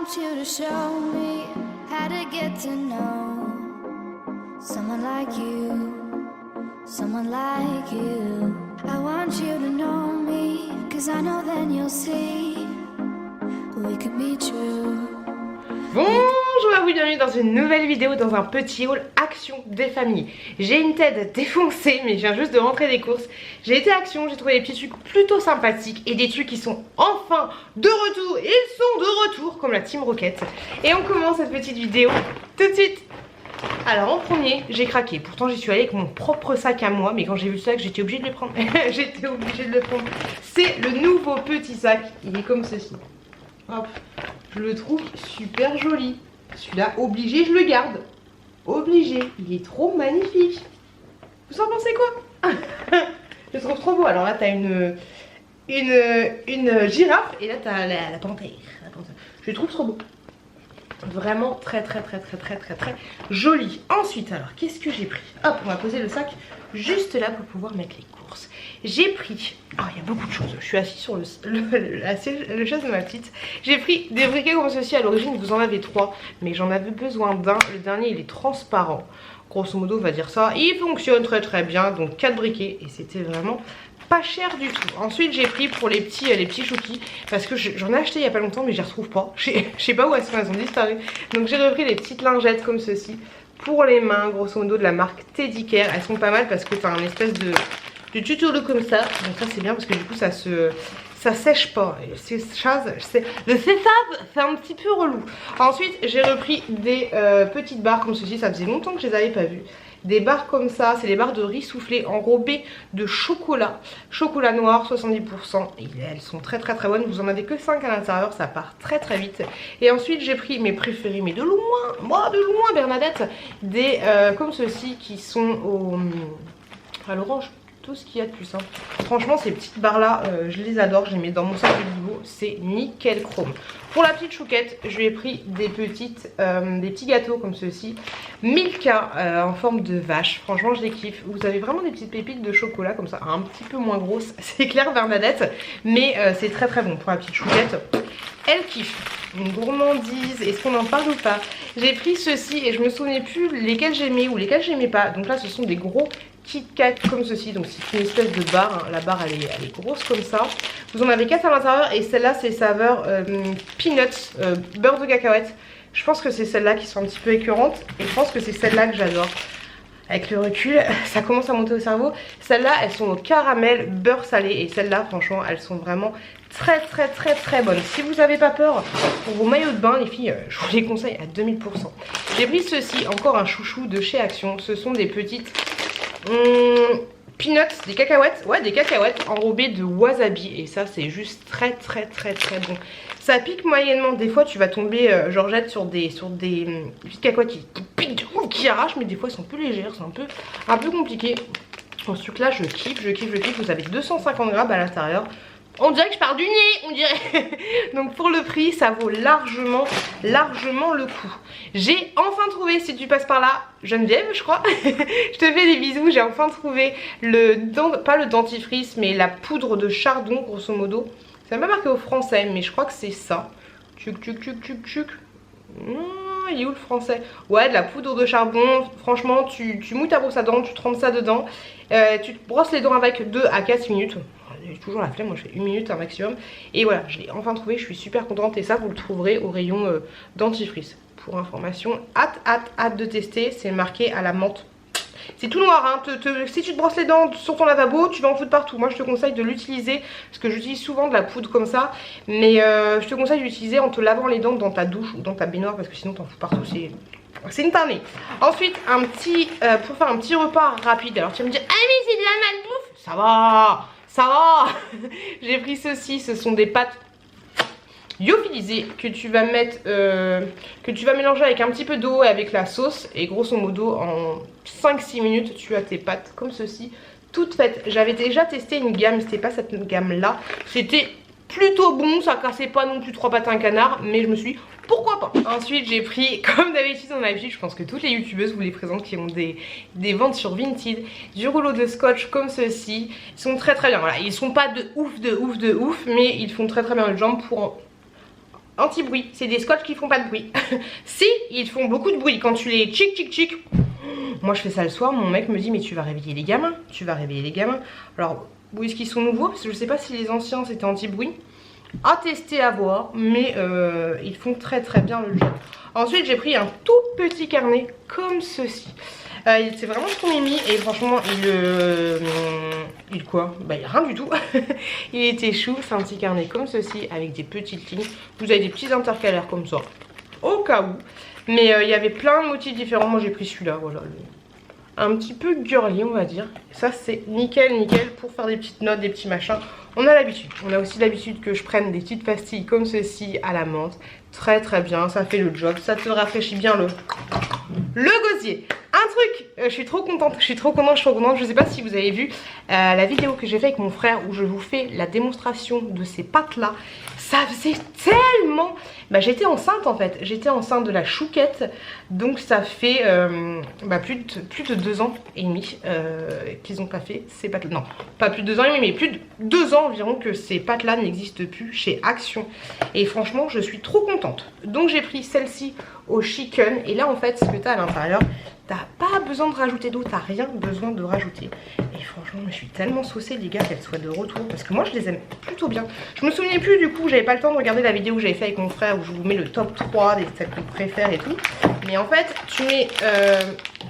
want you to show me how to get to know someone like you, someone like you. I want you to know me, 'cause I know then you'll see we could be true. Bonjour à vous, bienvenue dans une nouvelle vidéo dans un petit haul Action des familles. J'ai une tête défoncée mais je viens juste de rentrer des courses. J'ai été Action, j'ai trouvé des petits trucs plutôt sympathiques et des trucs qui sont enfin de retour. Ils sont de retour comme la Team Rocket. Et on commence cette petite vidéo tout de suite. Alors en premier j'ai craqué, pourtant j'y suis allée avec mon propre sac à moi, mais quand j'ai vu ce sac j'étais obligée de le prendre. J'étais obligée de le prendre. C'est le nouveau petit sac, il est comme ceci. Hop, je le trouve super joli. Celui-là, obligé, je le garde. Obligé, il est trop magnifique. Vous en pensez quoi? Je le trouve trop beau. Alors là, t'as une girafe et là, t'as la panthère. Je le trouve trop beau. Vraiment très joli. Ensuite, alors, qu'est-ce que j'ai pris? Hop, on va poser le sac juste là pour pouvoir mettre les courses. J'ai pris, oh il y a beaucoup de choses, je suis assise sur le chaise de ma petite. J'ai pris des briquets comme ceci, à l'origine vous en avez 3, mais j'en avais besoin d'un. Le dernier il est transparent, grosso modo on va dire ça. Il fonctionne très bien, donc 4 briquets et c'était vraiment pas cher du tout. Ensuite j'ai pris pour les petits chouquis, parce que j'en ai acheté il y a pas longtemps mais je les retrouve pas. Je sais pas où elles sont, elles ont disparu. Donc j'ai repris les petites lingettes comme ceci pour les mains, grosso modo de la marque Teddy Care. Elles sont pas mal parce que t'as un espèce de tutoriel comme ça, donc ça c'est bien parce que du coup ça sèche pas. Le séchage c'est un petit peu relou. Ensuite j'ai repris des petites barres comme ceci, ça faisait longtemps que je les avais pas vues. Des barres comme ça, c'est les barres de riz soufflé enrobées de chocolat noir 70%, et elles sont très bonnes. Vous en avez que 5 à l'intérieur, ça part très vite. Et ensuite j'ai pris mes préférés, mais de loin Bernadette, des comme ceci qui sont à l'orange, tout ce qu'il y a de plus simple. Franchement ces petites barres là je les adore, je les mets dans mon sac de Bibo, c'est nickel chrome. Pour la petite chouquette je lui ai pris des petits gâteaux comme ceci, Milka en forme de vache. Franchement je les kiffe, vous avez vraiment des petites pépites de chocolat comme ça, un petit peu moins grosses, c'est clair Bernadette, mais c'est très bon pour la petite chouquette. Elle kiffe, une gourmandise. Est-ce qu'on en parle ou pas? J'ai pris ceci et je me souvenais plus lesquels j'aimais ou lesquels j'aimais pas. Donc là ce sont des gros Kit Kat comme ceci, donc c'est une espèce de barre, hein. La barre elle est grosse comme ça. Vous en avez 4 à l'intérieur et celle-là c'est saveur peanuts, beurre de cacahuète. Je pense que c'est celle-là qui sont un petit peu écœurantes et je pense que c'est celle-là que j'adore. Avec le recul, ça commence à monter au cerveau. Celles-là, elles sont au caramel, beurre salé. Et celles-là, franchement, elles sont vraiment très bonnes. Si vous n'avez pas peur pour vos maillots de bain, les filles, je vous les conseille à 2000%. J'ai pris ceci, encore un chouchou de chez Action. Ce sont des petites peanuts, des cacahuètes. Ouais, des cacahuètes enrobées de wasabi. Et ça, c'est juste très bon. Ça pique moyennement. Des fois, tu vas tomber, Georgette, sur des petites cacahuètes qui piquent de ouf, qui arrachent. Mais des fois, elles sont un peu légères. C'est un peu compliqué. Ce truc-là, je kiffe. Vous avez 250 grammes à l'intérieur. On dirait que je pars du nez, on dirait. Donc pour le prix, ça vaut largement le coup. J'ai enfin trouvé, si tu passes par là, Geneviève, je crois. Je te fais des bisous. J'ai enfin trouvé pas le dentifrice, mais la poudre de chardon, grosso modo. C'est même pas marqué au français, mais je crois que c'est ça. Tchuc. Il est où le français? Ouais, de la poudre de charbon. Franchement, tu mouilles ta brosse à dents, tu trempes ça dedans. Tu te brosses les dents avec 2 à 4 minutes. J'ai toujours la flemme, moi je fais 1 minute un maximum. Et voilà, je l'ai enfin trouvé, je suis super contente. Et ça vous le trouverez au rayon dentifrice. Pour information, hâte de tester. C'est marqué à la menthe. C'est tout noir, hein. Si tu te brosses les dents sur ton lavabo, tu vas en foutre partout. Moi je te conseille de l'utiliser, parce que j'utilise souvent de la poudre comme ça. Mais je te conseille d'utiliser en te lavant les dents dans ta douche ou dans ta baignoire, parce que sinon t'en fous partout, c'est une tannée. Ensuite, pour faire un petit repas rapide. Alors tu vas me dire, ah mais c'est de la malbouffe. Ça va. J'ai pris ceci, ce sont des pâtes lyophilisées que tu vas mettre, que tu vas mélanger avec un petit peu d'eau et avec la sauce. Et grosso modo, en 5-6 minutes, tu as tes pâtes comme ceci, toutes faites. J'avais déjà testé une gamme, c'était pas cette gamme-là. C'était plutôt bon, ça cassait pas non plus 3 pâtes à un canard, mais je me suis dit, pourquoi pas. Ensuite j'ai pris, comme d'habitude on a l'habitude, je pense que toutes les youtubeuses vous les présentent qui ont des ventes sur Vinted, du rouleau de scotch comme ceci. Ils sont très bien, voilà, ils sont pas de ouf, mais ils font très bien le job pour anti-bruit. C'est des scotch qui font pas de bruit. Si, ils font beaucoup de bruit quand tu les tchic tchic tchic. Moi je fais ça le soir, mon mec me dit mais tu vas réveiller les gamins. Tu vas réveiller les gamins. Alors, où est-ce qu'ils sont nouveaux? Parce que je sais pas si les anciens c'était anti-bruit. À tester, à voir, mais ils font très très bien le job. Ensuite j'ai pris un tout petit carnet comme ceci. C'est vraiment ce qu'on m'a mis et franchement il quoi? Bah il rien du tout. Il était chou, c'est un petit carnet comme ceci avec des petites lignes. Vous avez des petits intercalaires comme ça, au cas où. Mais il y avait plein de motifs différents, moi j'ai pris celui-là, voilà. Un petit peu girly on va dire. Ça c'est nickel nickel pour faire des petites notes, des petits machins. On a l'habitude. On a aussi l'habitude que je prenne des petites pastilles comme ceci à la menthe. Très très bien, ça fait le job. Ça te rafraîchit bien le gosier. Un truc, je suis trop contente, je suis trop contente. Je sais pas si vous avez vu la vidéo que j'ai fait avec mon frère où je vous fais la démonstration de ces pâtes là. Ça faisait tellement... Bah j'étais enceinte en fait, j'étais enceinte de la chouquette. Donc ça fait plus de 2 ans et demi qu'ils n'ont pas fait ces pâtes là. Non, pas plus de 2 ans et demi, mais plus de 2 ans environ que ces pâtes là n'existent plus chez Action. Et franchement je suis trop contente. Donc j'ai pris celle-ci au chicken. Et là en fait ce que tu as à l'intérieur, t'as pas besoin de rajouter d'eau, t'as rien besoin de rajouter. Et franchement je suis tellement saucée les gars qu'elles soient de retour. Parce que moi je les aime plutôt bien. Je me souvenais plus du coup, j'avais pas le temps de regarder la vidéo que j'avais fait avec mon frère où je vous mets le top 3 des celles que je préfère et tout. Mais en fait tu mets,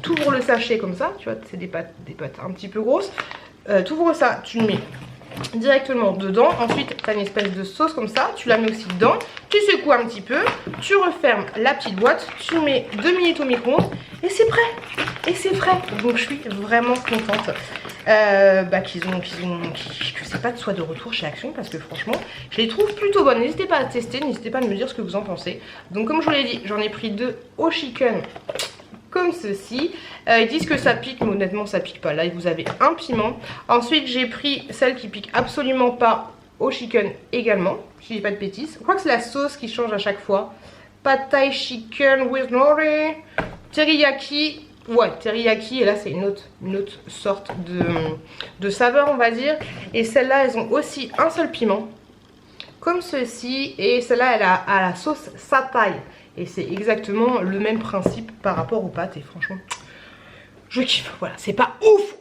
t'ouvres le sachet comme ça, tu vois c'est des pâtes un petit peu grosses. T'ouvres ça, tu le mets directement dedans. Ensuite tu as une espèce de sauce comme ça, tu la mets aussi dedans, tu secoues un petit peu, tu refermes la petite boîte, tu mets 2 minutes au micro-ondes et c'est prêt. Et c'est frais. Donc je suis vraiment contente que ces pâtes soient de retour chez Action parce que franchement je les trouve plutôt bonnes. N'hésitez pas à tester, n'hésitez pas à me dire ce que vous en pensez. Donc comme je vous l'ai dit, j'en ai pris 2 au chicken comme ceci. Ils disent que ça pique, mais honnêtement ça pique pas. Là vous avez un piment. Ensuite j'ai pris celle qui pique absolument pas au chicken également, si je dis pas de bêtises. Je crois que c'est la sauce qui change à chaque fois. Pad Thai chicken with nori, teriyaki. Ouais, teriyaki, et là c'est une autre sorte de saveur on va dire. Et celle-là elles ont aussi un seul piment comme ceci. Et celle-là elle a à la sauce satay. Et c'est exactement le même principe par rapport aux pâtes. Et franchement je kiffe, voilà, c'est pas ouf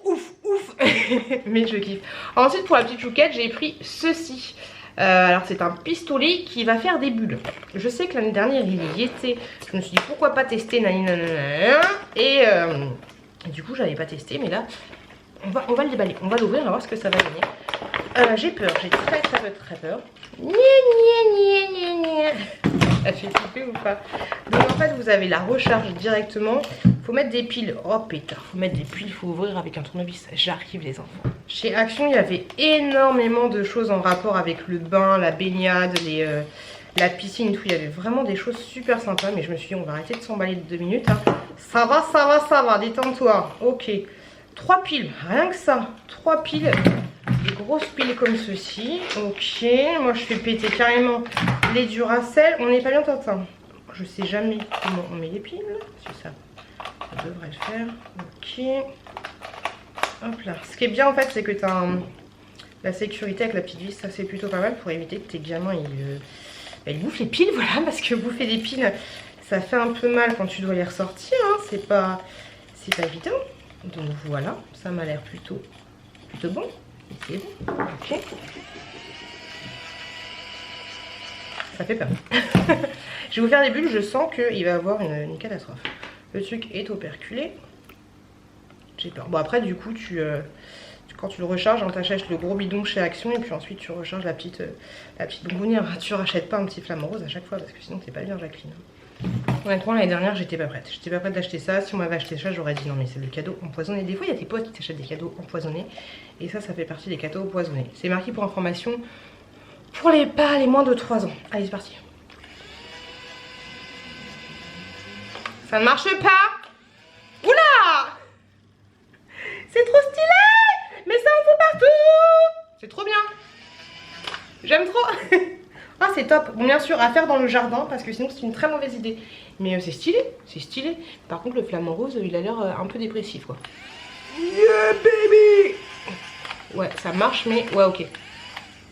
mais je kiffe. Ensuite pour la petite chouquette j'ai pris ceci. Alors c'est un pistolet qui va faire des bulles. Je sais que l'année dernière il y était. Je me suis dit pourquoi pas tester et du coup j'avais pas testé. Mais là on va le déballer, on va l'ouvrir, on va voir ce que ça va donner. J'ai peur, j'ai très peur. Elle fait flipper ou pas? Donc en fait vous avez la recharge directement. Faut mettre des piles. Oh pétard, faut mettre des piles, faut ouvrir avec un tournevis. J'arrive les enfants. Chez Action il y avait énormément de choses en rapport avec le bain, la baignade, la piscine, tout. Il y avait vraiment des choses super sympas. Mais je me suis dit on va arrêter de s'emballer de 2 minutes hein. Ça va, détends-toi. Ok, 3 piles, rien que ça. 3 piles. Des grosses piles comme ceci. Ok, moi je fais péter carrément les Duracell. On n'est pas bien Tintin. Je sais jamais comment on met les piles. C'est ça. Ça devrait le faire. Ok. Hop là. Ce qui est bien en fait c'est que tu as la sécurité avec la petite vis. Ça c'est plutôt pas mal pour éviter que tes gamins ils bouffent les piles. Voilà, parce que bouffer des piles ça fait un peu mal quand tu dois les ressortir hein. C'est pas évident. Donc voilà, ça m'a l'air plutôt bon. C'est bon. Ok. Ça fait peur. Je vais vous faire des bulles, je sens qu'il va y avoir une catastrophe. Le truc est operculé. J'ai peur. Bon après du coup quand tu le recharges, hein, t'achètes le gros bidon chez Action et puis ensuite tu recharges la petite bonbonnière. Tu rachètes pas un petit flamant rose à chaque fois parce que sinon t'es pas bien Jacqueline. Honnêtement l'année dernière j'étais pas prête. J'étais pas prête d'acheter ça. Si on m'avait acheté ça j'aurais dit non mais c'est le cadeau empoisonné. Des fois il y a des potes qui t'achètent des cadeaux empoisonnés. Et ça fait partie des cadeaux empoisonnés. C'est marqué pour information pour les moins de 3 ans. Allez c'est parti. Ça ne marche pas. Oula. C'est trop stylé. Mais ça en fout partout. C'est trop bien. J'aime trop. Ah c'est top. Bon bien sûr à faire dans le jardin parce que sinon c'est une très mauvaise idée. Mais c'est stylé, c'est stylé. Par contre le flamant rose il a l'air un peu dépressif quoi. Yeah baby. Ouais ça marche mais ouais ok.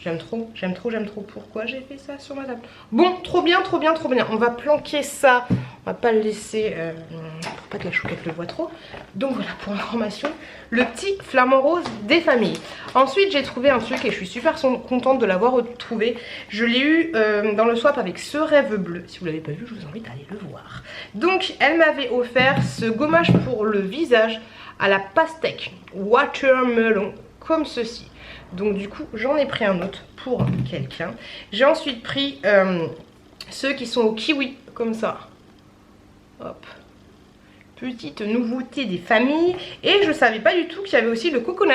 J'aime trop, j'aime trop, j'aime trop. Pourquoi j'ai fait ça sur ma table? Bon, trop bien, trop bien, trop bien. On va planquer ça. On va pas le laisser pour pas que la chouquette le voit trop. Donc voilà, pour information, le petit flamant rose des familles. Ensuite, j'ai trouvé un truc et je suis super contente de l'avoir retrouvé. Je l'ai eu dans le swap avec ce rêve bleu. Si vous l'avez pas vu, je vous invite à aller le voir. Donc, elle m'avait offert ce gommage pour le visage à la pastèque watermelon, comme ceci. Donc du coup j'en ai pris un autre pour quelqu'un. J'ai ensuite pris ceux qui sont au kiwi comme ça. Hop. Petite nouveauté des familles. Et je savais pas du tout qu'il y avait aussi le coconut.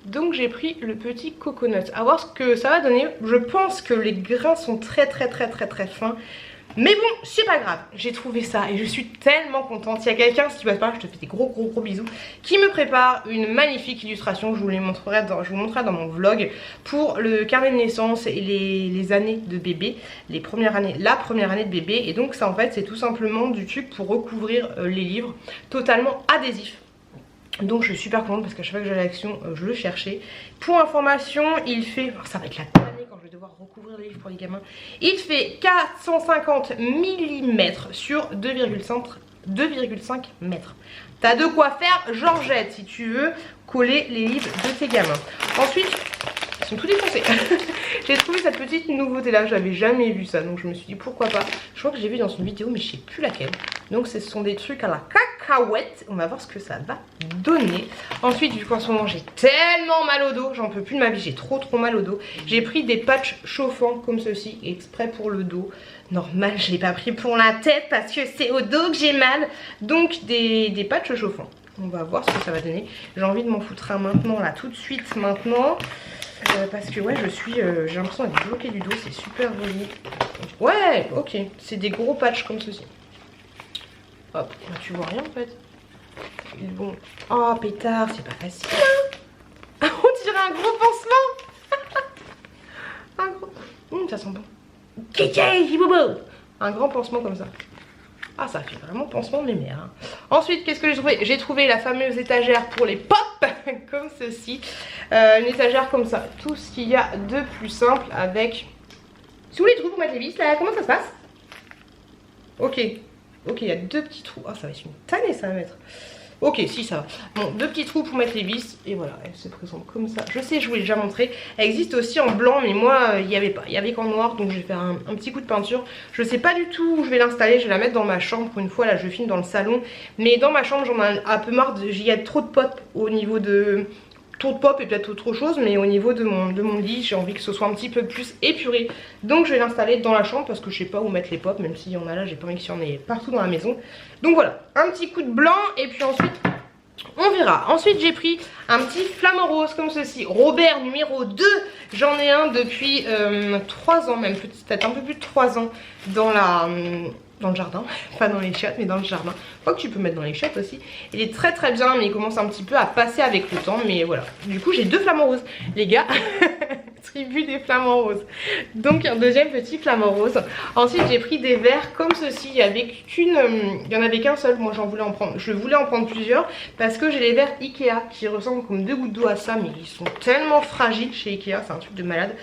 Donc j'ai pris le petit coconut. À voir ce que ça va donner. Je pense que les grains sont très fins. Mais bon, c'est pas grave, j'ai trouvé ça et je suis tellement contente. Il y a quelqu'un, si tu passes par là, je te fais des gros bisous, qui me prépare une magnifique illustration. Je vous montrerai dans mon vlog pour le carnet de naissance et les années de bébé, la première année de bébé. Et donc ça en fait c'est tout simplement du truc pour recouvrir les livres, totalement adhésif. Donc je suis super contente parce qu'à chaque fois que j'ai l'action, je le cherchais. Pour information, il fait, alors ça va être la tannée quand je vais devoir recouvrir les livres pour les gamins. Il fait 450 mm sur 2,5 mètres. T'as de quoi faire Georgette si tu veux coller les livres de tes gamins. Ensuite, ils sont tous défoncés. J'ai trouvé cette petite nouveauté là, j'avais jamais vu ça, donc je me suis dit pourquoi pas. Je crois que j'ai vu dans une vidéo mais je sais plus laquelle. Donc ce sont des trucs à la cacahuète, on va voir ce que ça va donner. Ensuite vu qu'en ce moment j'ai tellement mal au dos, j'en peux plus de ma vie, j'ai trop mal au dos. J'ai pris des patchs chauffants comme ceci, exprès pour le dos. Normal, je l'ai pas pris pour la tête parce que c'est au dos que j'ai mal. Donc des patchs chauffants. On va voir ce que ça va donner. J'ai envie de m'en foutre un maintenant, là, tout de suite maintenant. Parce que ouais, j'ai l'impression d'être bloquée du dos, c'est super joli. Ouais, ok, c'est des gros patchs comme ceci. Hop, bah, tu vois rien en fait. Bon, oh pétard, c'est pas facile. On dirait un gros pansement. Un gros... ça sent bon. Kiki, bobo. Un grand pansement comme ça. Ah, ça fait vraiment pansement de mes mères. Hein. Ensuite, qu'est-ce que j'ai trouvé? J'ai trouvé la fameuse étagère pour les pop, comme ceci. Une étagère comme ça. Tout ce qu'il y a de plus simple avec... Sous les trous pour mettre les vis, là, comment ça se passe? Ok. Ok, il y a deux petits trous. Ah, ça va être une tannée, ça va mettre. Ok, si, ça va. Bon, deux petits trous pour mettre les vis. Et voilà, elle se présente comme ça. Je sais, je vous l'ai déjà montré. Elle existe aussi en blanc, mais moi, il n'y avait pas. Il n'y avait qu'en noir, donc je vais faire un petit coup de peinture. Je sais pas du tout où je vais l'installer. Je vais la mettre dans ma chambre. Pour une fois, là, je filme dans le salon. Mais dans ma chambre, j'en ai un peu marre. Il y a trop de pop au niveau de... Trop de pop et peut-être autre chose, mais au niveau de mon lit, j'ai envie que ce soit un petit peu plus épuré. Donc je vais l'installer dans la chambre parce que je sais pas où mettre les pop, même s'il y en a là, j'ai pas envie qu'il y en ait partout dans la maison. Donc voilà, un petit coup de blanc et puis ensuite... on verra. Ensuite j'ai pris un petit flamant rose comme ceci, Robert numéro 2. J'en ai un depuis 3 ans, même peut-être un peu plus de 3 ans dans le jardin, pas dans les chiottes mais dans le jardin. Je crois que tu peux mettre dans les chiottes aussi. Il est très bien mais il commence un petit peu à passer avec le temps, mais voilà. Du coup j'ai deux flamants roses les gars. Tribu des flamants roses. Donc un deuxième petit flamant rose. Ensuite j'ai pris des verres comme ceci. Il y en avait qu'un seul, moi j'en voulais en prendre. Je voulais en prendre plusieurs parce que j'ai les verres Ikea qui ressemblent comme deux gouttes d'eau à ça, mais ils sont tellement fragiles chez Ikea, c'est un truc de malade.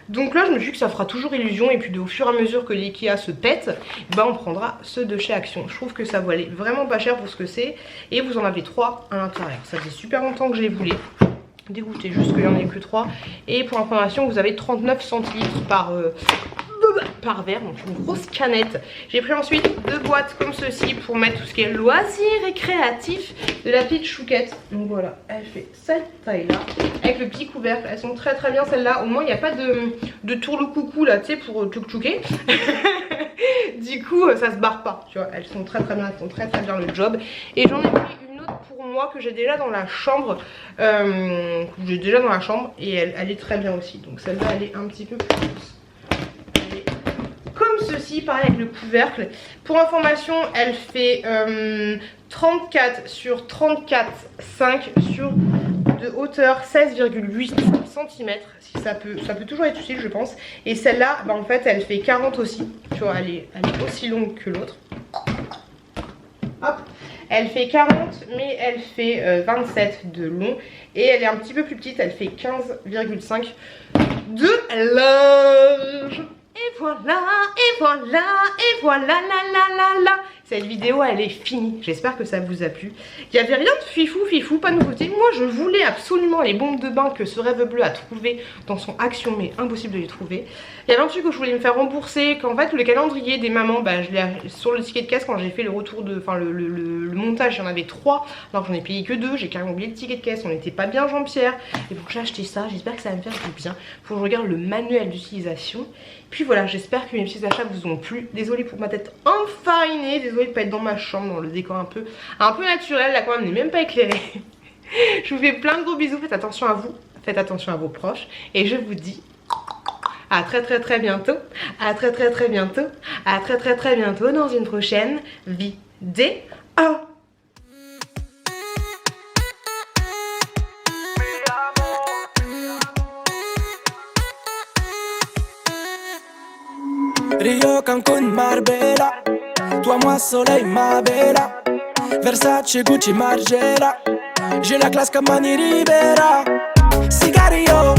Donc là je me suis dit que ça fera toujours illusion et puis au fur et à mesure que l'Ikea se pète, bah on prendra ceux de chez Action. Je trouve que ça valait vraiment pas cher pour ce que c'est et vous en avez 3 à l'intérieur. Ça faisait super longtemps que je les voulais. Dégoûté juste qu'il n'y en ait que 3. Et pour information vous avez 39 centilitres par verre, donc une grosse canette. J'ai pris ensuite 2 boîtes comme ceci pour mettre tout ce qui est loisirs et créatif de la petite chouquette. Donc voilà, elle fait cette taille là avec le petit couvercle. Elles sont très bien celles-là. Au moins il n'y a pas de tourle-coucou là, tu sais, pour tchouk-tchouker. Du coup ça se barre pas, tu vois. Elles sont très bien, elles font très bien le job. Et j'en ai pris une autre pour moi que j'ai déjà dans la chambre. Et elle est très bien aussi. Donc celle-là elle est un petit peu plus douce. Comme ceci, pareil avec le couvercle. Pour information, elle fait 34 sur 34,5 sur de hauteur 16,8 cm. Si ça peut toujours être utile, je pense. Et celle-là, bah, en fait, elle fait 40 aussi. Tu vois, elle est aussi longue que l'autre. Hop. Elle fait 40, mais elle fait 27 de long. Et elle est un petit peu plus petite, elle fait 15,5 de linge. Et voilà, et voilà, et voilà, la. Cette vidéo, elle est finie. J'espère que ça vous a plu. Il n'y avait rien de fifou, pas de nouveauté. Moi, je voulais absolument les bombes de bain que ce rêve bleu a trouvé dans son Action, mais impossible de les trouver. Il y avait un truc que je voulais me faire rembourser, qu'en fait, le calendrier des mamans, bah, je l'ai sur le ticket de caisse quand j'ai fait le retour de... Enfin, le montage, il y en avait 3, alors j'en ai payé que 2. J'ai carrément oublié le ticket de caisse, on n'était pas bien Jean-Pierre. Et donc j'ai acheté ça, j'espère que ça va me faire du bien. Faut que je regarde le manuel d'utilisation. Puis voilà, j'espère que mes petits achats vous ont plu. Désolée pour ma tête enfarinée, désolée de pas être dans ma chambre, dans le décor un peu naturel, la commande n'est même pas éclairée. Je vous fais plein de gros bisous, faites attention à vous, faites attention à vos proches. Et je vous dis à très bientôt, à très bientôt, à très bientôt dans une prochaine vidéo. Rio, Cancun, Marbella. Toi, moi, soleil, ma bella. Versace, Gucci, Margiela. J'ai la classe comme Manny Rivera. Sigario